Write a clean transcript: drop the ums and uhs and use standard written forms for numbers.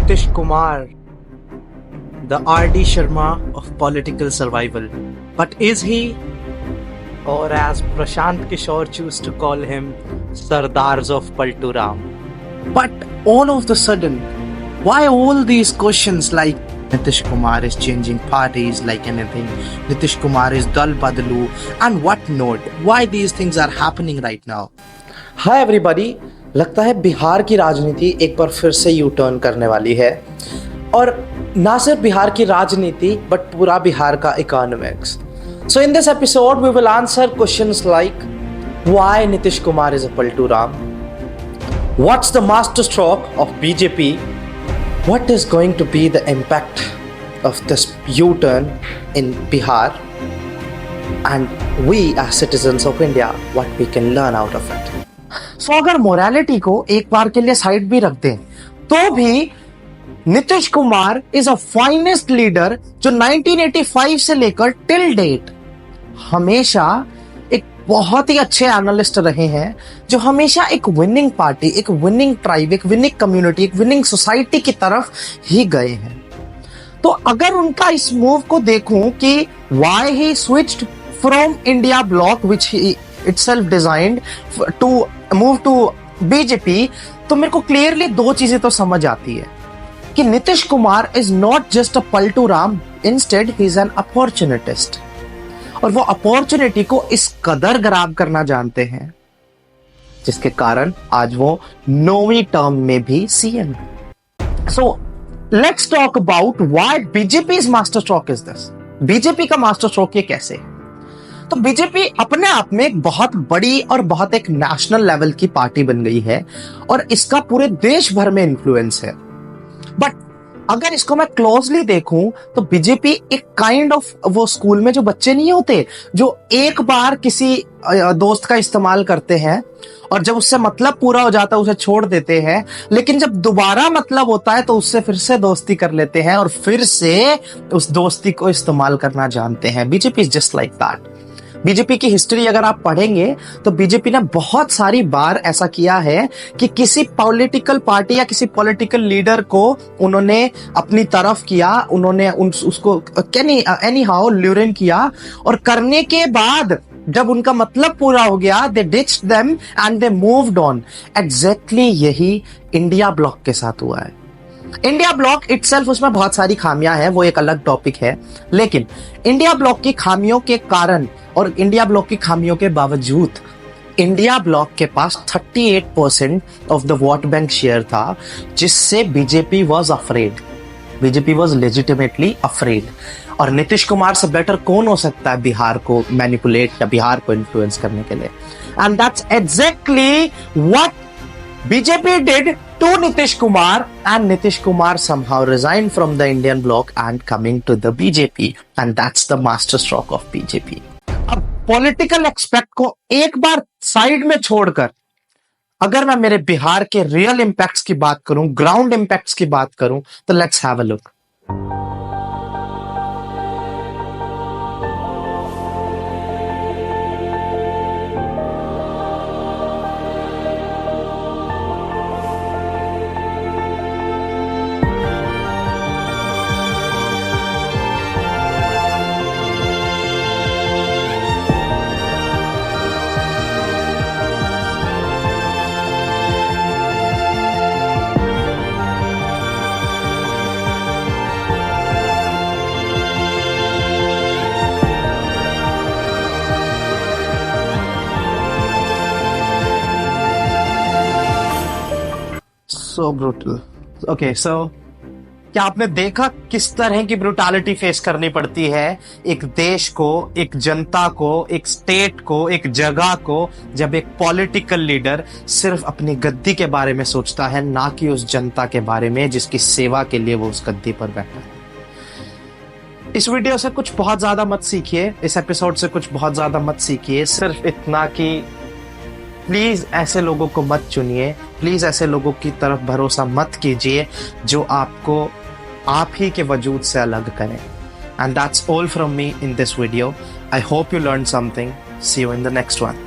Nitish Kumar, the R.D. Sharma of political survival. But is he, or as Prashant Kishore choose to call him, Sardars of Palturam? But all of the sudden, why all these questions like Nitish Kumar is changing parties like anything, Nitish Kumar is Dal Badalu and what not? Why these things are happening right now? Hi everybody, लगता है बिहार की राजनीति एक बार फिर से U turn करने वाली है। और ना सिर्फ बिहार की राजनीति बट पूरा बिहार का economics. So in this episode we will answer questions like why Nitish Kumar is a Paltu Ram, what's the master stroke of BJP, what is going to be the impact of this U turn in Bihar, and we as citizens of India what we can learn out of it. So अगर morality को एक बार के लिए side भी रख दें तो भी Nitish Kumar is a finest leader जो 1985 से लेकर टिल डेट हमेशा एक बहुत ही अच्छे एनालिस्ट रहे हैं, जो हमेशा एक विनिंग पार्टी, एक विनिंग ट्राइब, एक विनिंग कम्युनिटी, एक विनिंग सोसाइटी की तरफ ही गए हैं। तो अगर उनका इस मूव को देखूं कि why he switched from India block which he itself designed to move to BJP, तो मेरे को क्लियरली दो चीजें तो समझ आती है कि Nitish Kumar is not just a Paltu Ram, instead he is an opportunist. और वो अपॉर्चुनिटी को इस कदर ग्रैब करना जानते हैं जिसके कारण आज वो 9वीं टर्म में भी CM. So let's talk about why BJP's master stroke is this. BJP का मास्टर स्ट्रोक ये कैसे है? तो बीजेपी अपने आप में एक बहुत बड़ी और बहुत एक नेशनल लेवल की पार्टी बन गई है और इसका पूरे देश भर में इन्फ्लुएंस है। बट अगर इसको मैं क्लोजली देखूं तो बीजेपी एक काइंड ऑफ वो स्कूल में जो बच्चे नहीं होते जो एक बार किसी दोस्त का इस्तेमाल करते हैं और जब उससे मतलब पूरा हो जाता है उसे छोड़ देते हैं, लेकिन जब दोबारा मतलब होता है तो उससे फिर से दोस्ती कर लेते हैं और फिर से उस दोस्ती को इस्तेमाल करना जानते हैं। BJP is just like that. BJP की हिस्ट्री अगर आप पढ़ेंगे तो बीजेपी ने बहुत सारी बार ऐसा किया है कि किसी पॉलिटिकल पार्टी या किसी पॉलिटिकल लीडर को उन्होंने अपनी तरफ किया, उन्होंने उसको एनी हाउ ल्यूरिन किया और करने के बाद जब उनका मतलब पूरा हो गया they ditched them and they moved on. Exactly यही इंडिया ब्लॉक के साथ हुआ है। इंडिया ब्लॉक इटसेल्फ, उसमें बहुत सारी खामियां हैं, वो एक अलग टॉपिक है, लेकिन इंडिया ब्लॉक की खामियों के कारण और इंडिया ब्लॉक की खामियों के बावजूद इंडिया ब्लॉक के पास 38% of the vote bank share था, जिससे BJP was afraid. BJP was legitimately afraid. और नीतीश कुमार से बेटर कौन हो सकता है बिहार को मैनिपुलेट या बिहार को इन्फ्लुएंस करने के लिए? And that's exactly what BJP did to Nitish Kumar, and Nitish Kumar somehow resigned from the Indian bloc and coming to the BJP, and that's the master stroke of BJP. अब political expect को एक बार side में छोड़कर अगर मैं मेरे बिहार के real impacts की बात करूं, ग्राउंड इंपैक्ट्स की बात करूं, तो let's have a look. So brutal. Okay, so क्या आपने देखा किस तरह की ब्रूटैलिटी फेस करनी पड़ती है एक देश को, एक जनता को, एक स्टेट को, एक जगह को, जब एक पॉलिटिकल लीडर सिर्फ अपनी गद्दी के बारे में सोचता है, ना कि उस जनता के बारे में जिसकी सेवा के लिए वो उस गद्दी पर बैठा है। इस वीडियो से कुछ बहुत ज्यादा मत सीखिए, इस एपिसोड से कुछ बहुत ज्यादा मत सीखिए, सिर्फ इतना कि प्लीज ऐसे लोगों को मत चुनिए, प्लीज ऐसे लोगों की तरफ भरोसा मत कीजिए जो आपको आप ही के वजूद से अलग करें। And that's all from me in this video. I hope you learn something. See you in the next one.